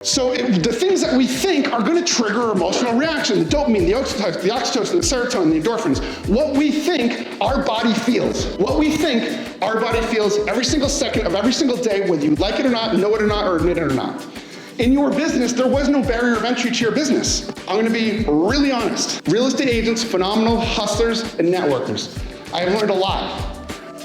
So the things that we think are going to trigger emotional reaction, the dopamine, the oxytocin, the serotonin, the endorphins, what we think our body feels. What we think our body feels every single second of every single day, whether you like it or not, know it or not, or admit it or not. In your business, there was no barrier of entry to your business. I'm going to be really honest. Real estate agents, phenomenal hustlers and networkers. I have learned a lot.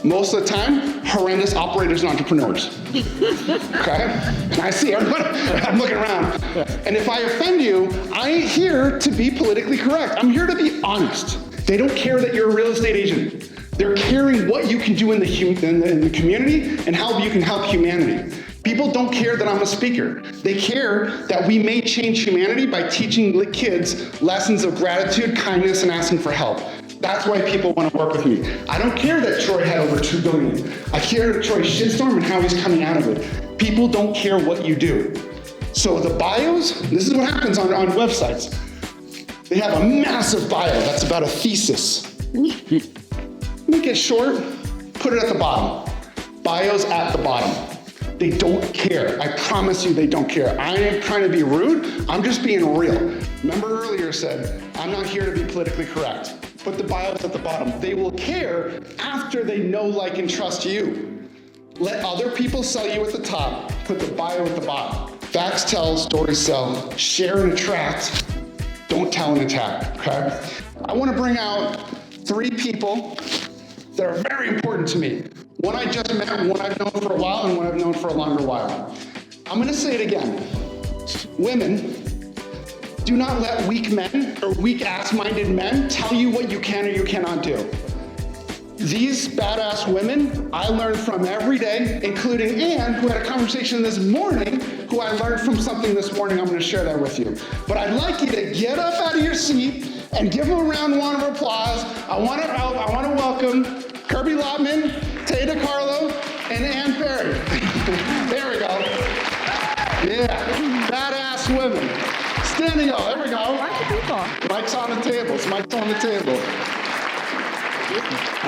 Most of the time, horrendous operators and entrepreneurs. Okay? And I see everyone, I'm looking around. And if I offend you, I ain't here to be politically correct. I'm here to be honest. They don't care that you're a real estate agent. They're caring what you can do in the community and how you can help humanity. People don't care that I'm a speaker. They care that we may change humanity by teaching kids lessons of gratitude, kindness, and asking for help. That's why people want to work with me. I don't care that Troy had over 2 billion. I care that Troy's shitstorm and how he's coming out of it. People don't care what you do. So the bios, this is what happens on websites. They have a massive bio that's about a thesis. Make it short, put it at the bottom. Bios at the bottom. They don't care. I promise you they don't care. I ain't trying to be rude. I'm just being real. Remember earlier said, I'm not here to be politically correct. Put the bios at the bottom. They will care after they know, like, and trust you. Let other people sell you at the top. Put the bio at the bottom. Facts tell, stories sell. Share and attract. Don't tell and attack, okay? I want to bring out 3 people that are very important to me. One I just met, one I've known for a while, and one I've known for a longer while. I'm going to say it again. Women, do not let weak men or weak ass-minded men tell you what you can or you cannot do. These badass women I learned from every day, including Ann, who had a conversation this morning, who I learned from something this morning. I'm going to share that with you. But I'd like you to get up out of your seat and give them a round of applause. I want to welcome Kirby Lottman, Taya DiCarlo, and Ann Perry. There we go. Yeah, badass women. Standing up, there we go. Mike's on the tables, Mike's on the table.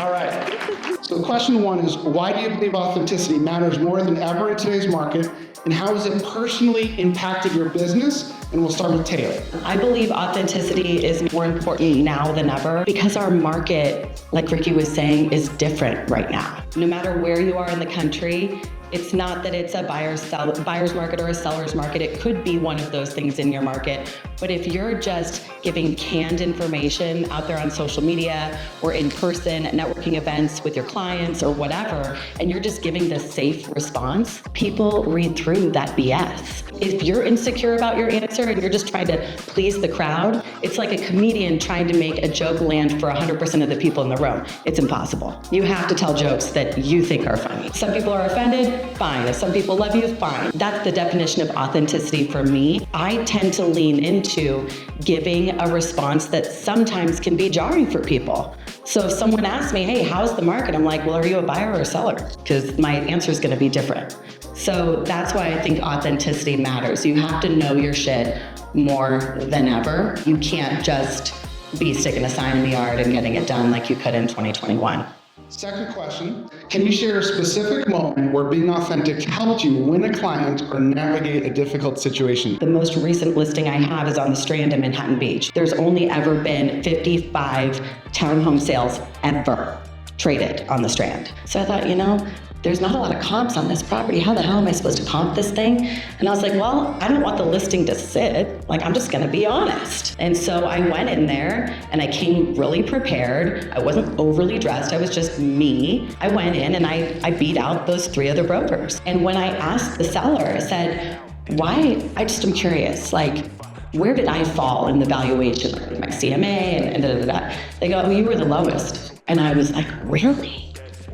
All right, so question 1 is, why do you believe authenticity matters more than ever in today's market, and how has it personally impacted your business? And we'll start with Taya. I believe authenticity is more important now than ever because our market, like Ricky was saying, is different right now. No matter where you are in the country, it's not that it's a buyer's market or a seller's market. It could be one of those things in your market. But if you're just giving canned information out there on social media or in person at networking events with your clients or whatever, and you're just giving the safe response, people read through that BS. If you're insecure about your answer and you're just trying to please the crowd, it's like a comedian trying to make a joke land for 100% of the people in the room. It's impossible. You have to tell jokes that you think are funny. Some people are offended, fine. If some people love you, fine. That's the definition of authenticity for me. I tend to lean into giving a response that sometimes can be jarring for people. So if someone asks me, hey, how's the market? I'm like, well, are you a buyer or a seller? Because my answer is going to be different. So that's why I think authenticity matters. You have to know your shit more than ever. You can't just be sticking a sign in the yard and getting it done like you could in 2021. Second question, can you share a specific moment where being authentic helped you win a client or navigate a difficult situation? The most recent listing I have is on the Strand in Manhattan Beach. There's only ever been 55 townhome sales ever traded on the Strand. So I thought, there's not a lot of comps on this property. How the hell am I supposed to comp this thing? And I was like, well, I don't want the listing to sit. Like, I'm just gonna be honest. And so I went in there and I came really prepared. I wasn't overly dressed, I was just me. I went in and I beat out those 3 other brokers. And when I asked the seller, I said, why? I just am curious, like, where did I fall in the valuation? My CMA and da-da-da-da. They go, well, you were the lowest. And I was like, really?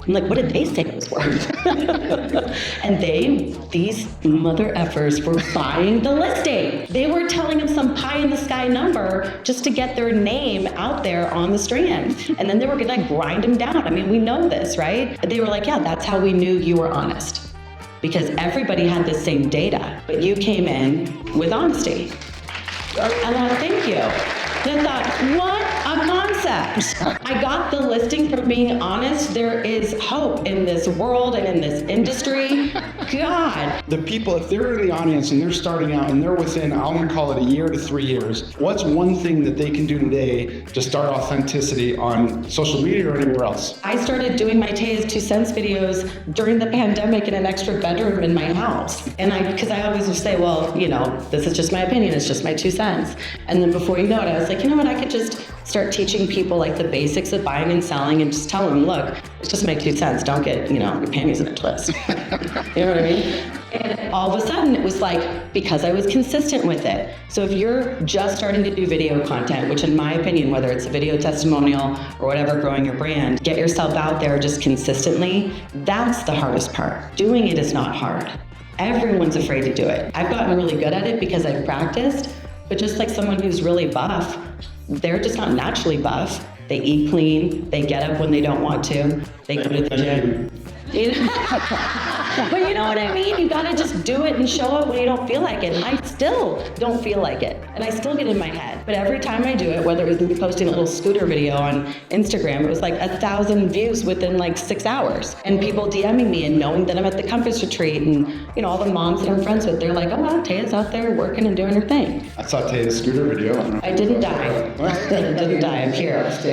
I'm like, what did they say it was worth? And these mother effers were buying the listing. They were telling them some pie in the sky number just to get their name out there on the Strand. And then they were gonna grind them down. I mean, we know this, right? They were like, yeah, that's how we knew you were honest. Because everybody had the same data, but you came in with honesty. And I thank you. And I thought, what a concept. I got the listing from being honest. There is hope in this world and in this industry. God. The people, if they're in the audience and they're starting out and they're within, I'm gonna call it a year to 3 years, what's one thing that they can do today to start authenticity on social media or anywhere else? I started doing my Taya's 2 cents videos during the pandemic in an extra bedroom in my house. And because I always would say, well, you know, this is just my opinion, it's just my 2 cents. And then before you know it, I was like, you know what, I could just start teaching people like the basics of buying and selling and just tell them, look, it's just my 2 cents. Don't get, you know, your panties in a twist. You know what I mean? And all of a sudden it was like, because I was consistent with it. So if you're just starting to do video content, which in my opinion, whether it's a video testimonial or whatever, growing your brand, get yourself out there just consistently. That's the hardest part. Doing it is not hard. Everyone's afraid to do it. I've gotten really good at it because I've practiced, but just like someone who's really buff, they're just not naturally buff. They eat clean, they get up when they don't want to, they go to the gym. But you know what I mean? You gotta just do it and show up when you don't feel like it. And I still don't feel like it. And I still get in my head. But every time I do it, whether it was me posting a little scooter video on Instagram, it was like 1,000 views within like 6 hours. And people DMing me and knowing that I'm at the Compass Retreat and, you know, all the moms that I'm friends with, they're like, oh wow, Taya's out there working and doing her thing. I saw Taya's scooter video. I didn't die. I didn't die. I'm here.